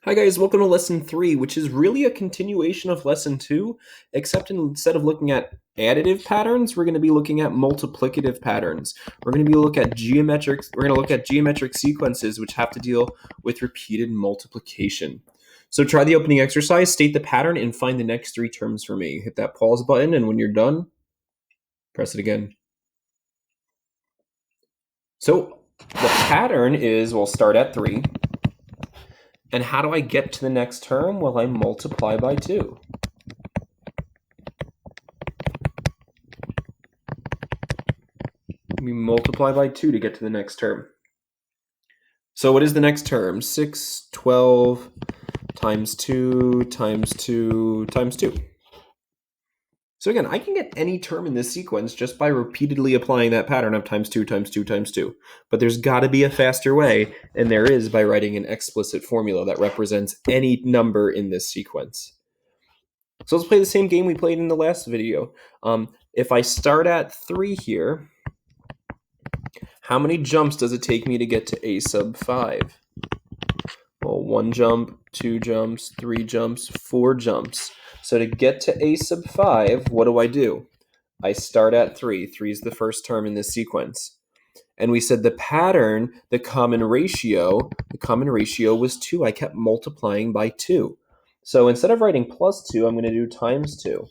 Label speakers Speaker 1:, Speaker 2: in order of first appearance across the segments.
Speaker 1: Hi guys, welcome to lesson 3, which is really a continuation of lesson 2, except instead of looking at additive patterns, we're going to be looking at multiplicative patterns. We're going to look at geometric sequences which have to deal with repeated multiplication. So try the opening exercise, state the pattern, and find the next 3 terms for me. Hit that pause button, and when you're done, press it again. So the pattern is, we'll start at 3. And how do I get to the next term? Well, I multiply by 2. We multiply by 2 to get to the next term. So what is the next term? 6, 12 times 2 times 2 times 2. So again, I can get any term in this sequence just by repeatedly applying that pattern of times 2 times 2 times 2. But there's got to be a faster way, and there is by writing an explicit formula that represents any number in this sequence. So let's play the same game we played in the last video. If I start at 3 here, how many jumps does it take me to get to a sub 5? Well, 1 jump, 2 jumps, 3 jumps, 4 jumps. So to get to a sub 5, what do? I start at 3. 3 is the first term in this sequence. And we said the pattern, the common ratio was 2. I kept multiplying by 2. So instead of writing plus 2, I'm going to do times 2.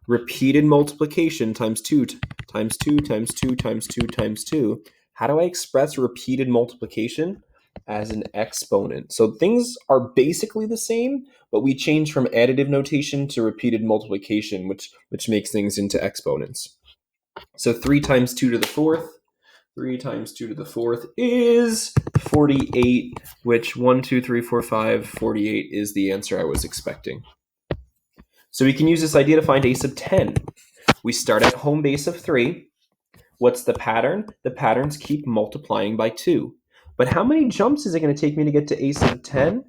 Speaker 1: Repeated multiplication times 2 times 2 times 2 times 2 times 2. How do I express repeated multiplication? As an exponent. So things are basically the same, but we change from additive notation to repeated multiplication, which makes things into exponents. So 3 times 2 to the 4th. 3 times 2 to the 4th is 48, which 1, 2, 3, 4, 5, 48 is the answer I was expecting. So we can use this idea to find a sub 10. We start at home base of 3. What's the pattern? The patterns keep multiplying by 2. But how many jumps is it going to take me to get to a sub 10?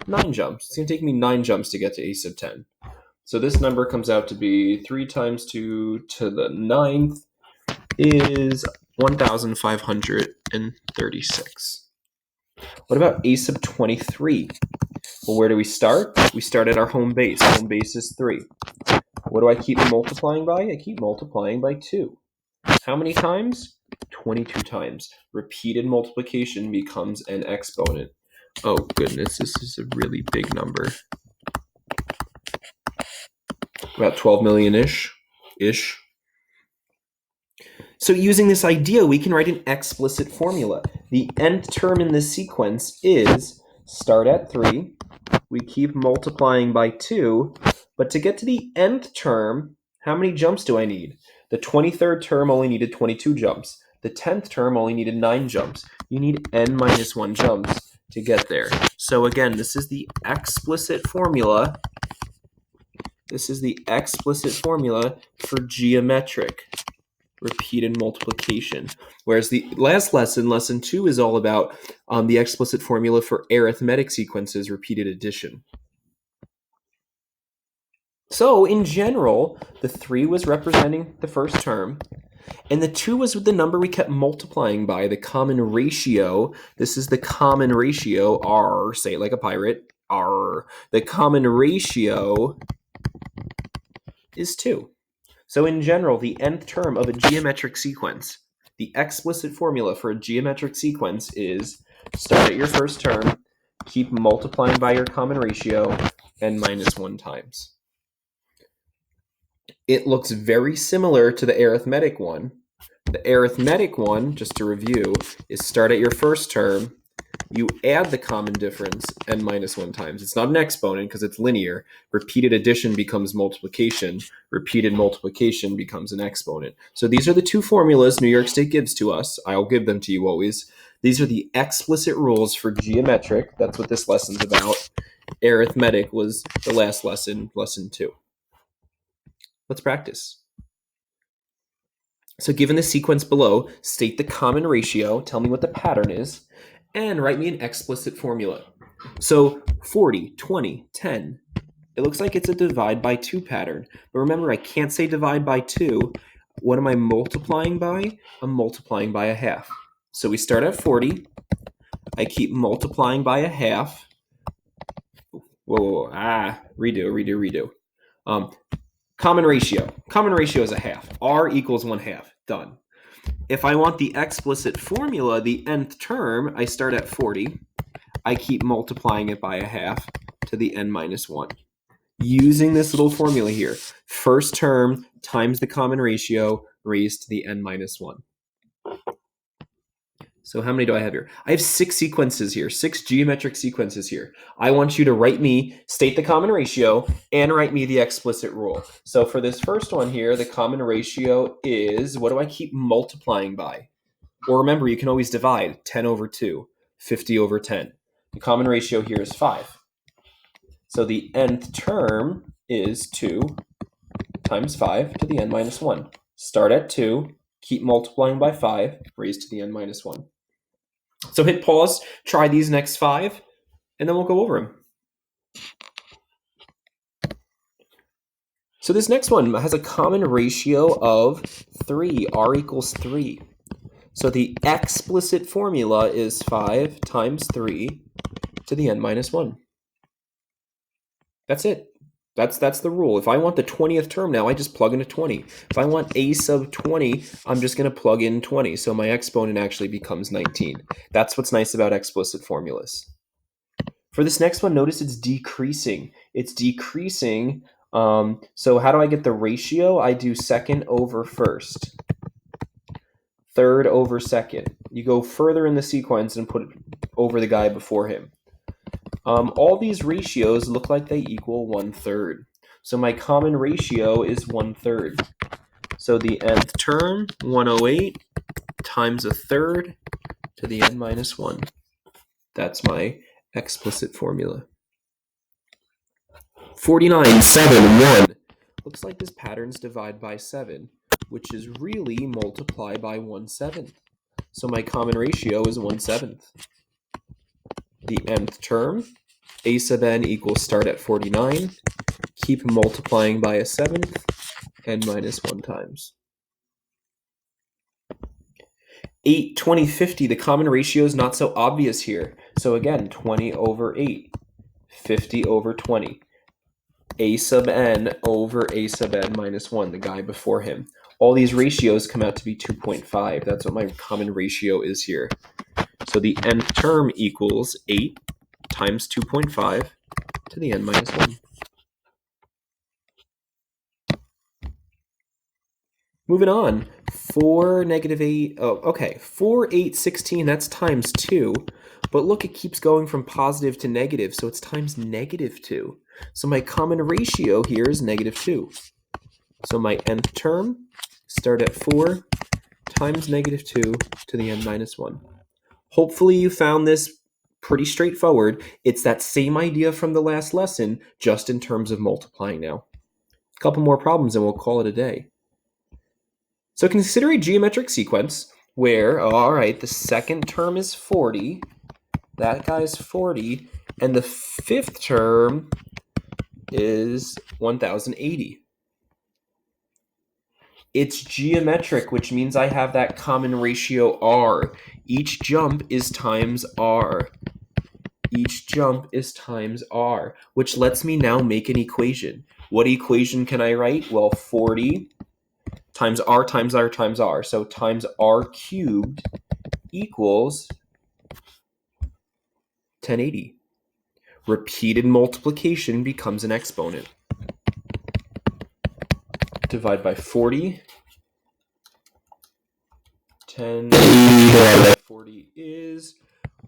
Speaker 1: 9 jumps. It's going to take me 9 jumps to get to a sub 10. So this number comes out to be 3 times 2 to the 9th is 1,536. What about a sub 23? Well, where do we start? We start at our home base. Home base is 3. What do I keep multiplying by? I keep multiplying by 2. How many times? 22 times. Repeated multiplication becomes an exponent. Oh goodness, this is a really big number. About 12 million-ish. So using this idea, we can write an explicit formula. The nth term in this sequence is start at 3. We keep multiplying by 2. But to get to the nth term, how many jumps do I need? The 23rd term only needed 22 jumps. The 10th term only needed 9 jumps. You need n minus 1 jumps to get there. So again, this is the explicit formula. This is the explicit formula for geometric repeated multiplication. Whereas the last lesson, lesson 2, is all about the explicit formula for arithmetic sequences, repeated addition. So in general, the 3 was representing the first term, and the 2 was the number we kept multiplying by, the common ratio. This is the common ratio, R, say it like a pirate, R. The common ratio is 2. So in general, the nth term of a geometric sequence, the explicit formula for a geometric sequence is start at your first term, keep multiplying by your common ratio, n minus 1 times. It looks very similar to the arithmetic one. The arithmetic one, just to review, is start at your first term, you add the common difference n minus 1 times. It's not an exponent because it's linear. Repeated addition becomes multiplication. Repeated multiplication becomes an exponent. So these are the 2 formulas New York State gives to us. I'll give them to you always. These are the explicit rules for geometric. That's what this lesson's about. Arithmetic was the last lesson, lesson 2. Let's practice. So given the sequence below, state the common ratio, tell me what the pattern is, and write me an explicit formula. So 40, 20, 10. It looks like it's a divide by 2 pattern. But remember, I can't say divide by 2. What am I multiplying by? I'm multiplying by 1/2. So we start at 40. I keep multiplying by 1/2. Whoa. Redo. Common ratio. Common ratio is a half. R equals 1/2. Done. If I want the explicit formula, the nth term, I start at 40. I keep multiplying it by a half to the n minus 1. Using this little formula here, first term times the common ratio raised to the n minus 1. So how many do I have here? I have 6 sequences here, 6 geometric sequences here. I want you to state the common ratio, and write me the explicit rule. So for this first one here, the common ratio is, what do I keep multiplying by? Or remember, you can always divide 10 over 2, 50 over 10. The common ratio here is 5. So the nth term is 2 times 5 to the n minus 1. Start at 2, keep multiplying by 5, raised to the n minus 1. So hit pause, try these next 5, and then we'll go over them. So this next one has a common ratio of 3, r equals 3. So the explicit formula is 5 times 3 to the n minus 1. That's it. That's the rule. If I want the 20th term now, I just plug in a 20. If I want a sub 20, I'm just going to plug in 20. So my exponent actually becomes 19. That's what's nice about explicit formulas. For this next one, notice it's decreasing. It's decreasing. So how do I get the ratio? I do second over first. Third over second. You go further in the sequence and put it over the guy before him. All these ratios look like they equal 1/3. So my common ratio is 1/3. So the nth term, 108, times 1/3 to the n minus 1. That's my explicit formula. 49, 7, 1. Looks like this pattern's divide by 7, which is really multiply by 1/7. So my common ratio is 1/7. The nth term, a sub n equals start at 49, keep multiplying by a 7th, n minus 1 times. 8, 20, 50, the common ratio is not so obvious here. So again, 20 over 8, 50 over 20. A sub n over a sub n minus 1, the guy before him. All these ratios come out to be 2.5. That's what my common ratio is here. So the nth term equals 8 times 2.5 to the n minus 1. Moving on, 4, -8, 4, 8, 16, that's times 2. But look, it keeps going from positive to negative, so it's times -2. So my common ratio here is -2. So my nth term, start at 4 times -2 to the n minus 1. Hopefully you found this pretty straightforward. It's that same idea from the last lesson, just in terms of multiplying now. A couple more problems and we'll call it a day. So consider a geometric sequence where, all right, the second term is 40, that guy's 40, and the fifth term is 1080. It's geometric, which means I have that common ratio r. Each jump is times r. Each jump is times r, which lets me now make an equation. What equation can I write? Well, 40 times r times r times r. So times r cubed equals 1080. Repeated multiplication becomes an exponent. Divide by 40. 10 divided by 40 is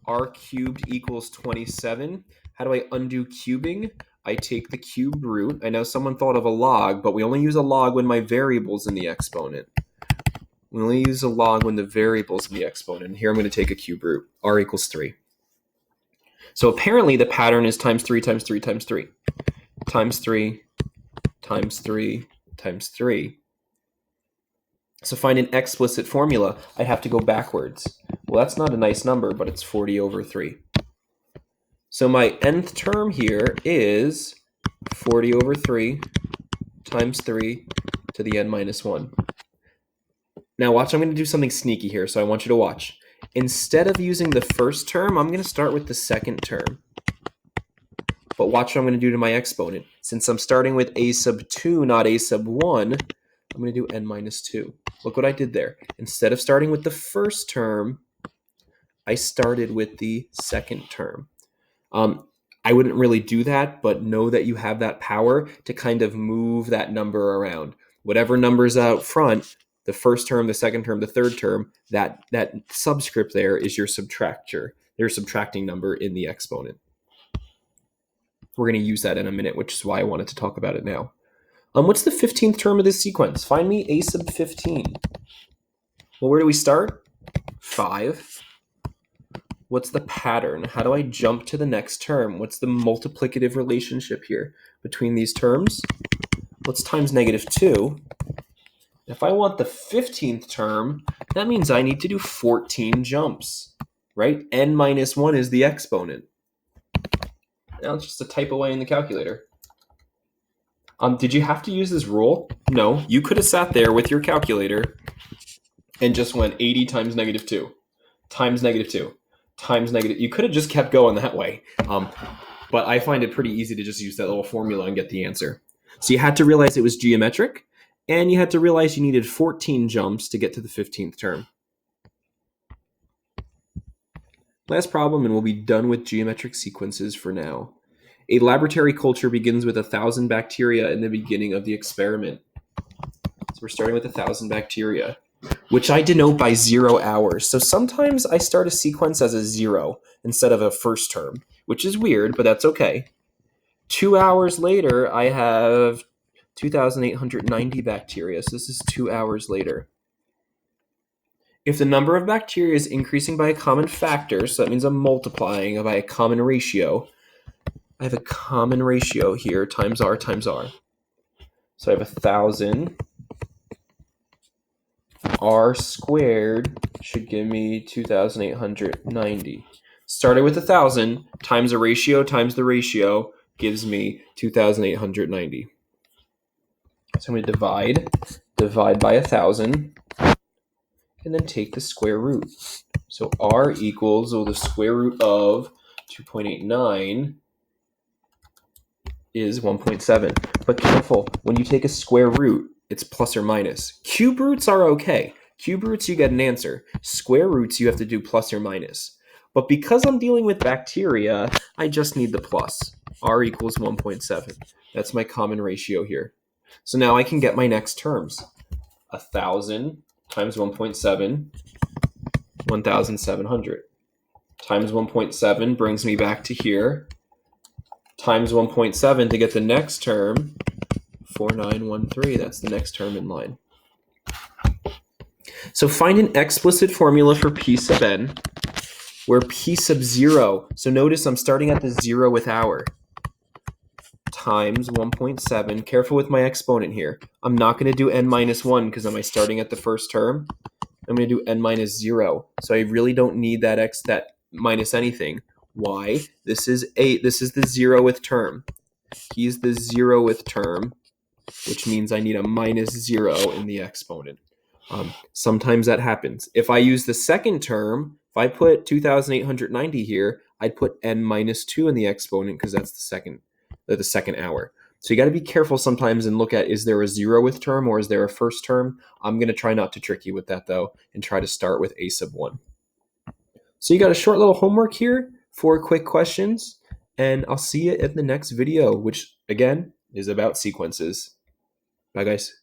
Speaker 1: r cubed equals 27. How do I undo cubing? I take the cube root. I know someone thought of a log, but we only use a log when my variable's in the exponent. We only use a log when the variable's in the exponent. And here I'm going to take a cube root. R equals 3. So apparently the pattern is times 3 times 3 times 3. Times 3 times 3 times 3. So find an explicit formula, I'd have to go backwards. Well, that's not a nice number, but it's 40 over 3. So my nth term here is 40 over 3 times 3 to the n minus 1. Now watch, I'm going to do something sneaky here, so I want you to watch. Instead of using the first term, I'm going to start with the second term. But watch what I'm going to do to my exponent. Since I'm starting with a sub 2, not a sub 1, I'm going to do n minus 2. Look what I did there. Instead of starting with the first term, I started with the second term. I wouldn't really do that, but know that you have that power to kind of move that number around. Whatever number's out front, the first term, the second term, the third term, that subscript there is your subtractor, your subtracting number in the exponent. We're going to use that in a minute, which is why I wanted to talk about it now. What's the 15th term of this sequence? Find me a sub 15. Well, where do we start? 5. What's the pattern? How do I jump to the next term? What's the multiplicative relationship here between these terms? What's times negative 2? If I want the 15th term, that means I need to do 14 jumps, right? N minus 1 is the exponent. Now it's just a type away in the calculator. Did you have to use this rule? No, you could have sat there with your calculator and just went 80 times negative 2, times negative 2, times negative. You could have just kept going that way. But I find it pretty easy to just use that little formula and get the answer. So you had to realize it was geometric, and you had to realize you needed 14 jumps to get to the 15th term. Last problem, and we'll be done with geometric sequences for now. A laboratory culture begins with 1,000 bacteria in the beginning of the experiment. So we're starting with 1,000 bacteria, which I denote by 0 hours. So sometimes I start a sequence as a 0 instead of a first term, which is weird, but that's okay. 2 hours later, I have 2,890 bacteria. So this is 2 hours later. If the number of bacteria is increasing by a common factor, so that means I'm multiplying by a common ratio, I have a common ratio here, times R times R. So I have 1,000. R squared should give me 2,890. Started with 1,000 times a ratio times the ratio gives me 2,890. So I'm going to divide by 1,000, and then take the square root. So R equals, well, the square root of 2.89 is 1.7. But careful, when you take a square root, it's plus or minus. Cube roots are okay. Cube roots, you get an answer. Square roots, you have to do plus or minus. But because I'm dealing with bacteria, I just need the plus. R equals 1.7. That's my common ratio here. So now I can get my next terms. 1,000 times 1.7, 1,700. Times 1.7 brings me back to here. Times 1.7 to get the next term, 4913. That's the next term in line. So find an explicit formula for P sub n, where P sub 0, so notice I'm starting at the 0 with hour, times 1.7. Careful with my exponent here. I'm not going to do n minus 1 because am I starting at the first term? I'm going to do n minus 0. So I really don't need that minus anything. Why? This is the 0th term. He's the 0th term, which means I need a minus 0 in the exponent. Sometimes that happens. If I use the second term, if I put 2,890 here, I'd put n minus 2 in the exponent because that's the second hour. So you got to be careful sometimes and look at, is there a 0th term or is there a first term? I'm going to try not to trick you with that though and try to start with a sub 1. So you got a short little homework here, 4 quick questions, and I'll see you in the next video, which again is about sequences. Bye guys.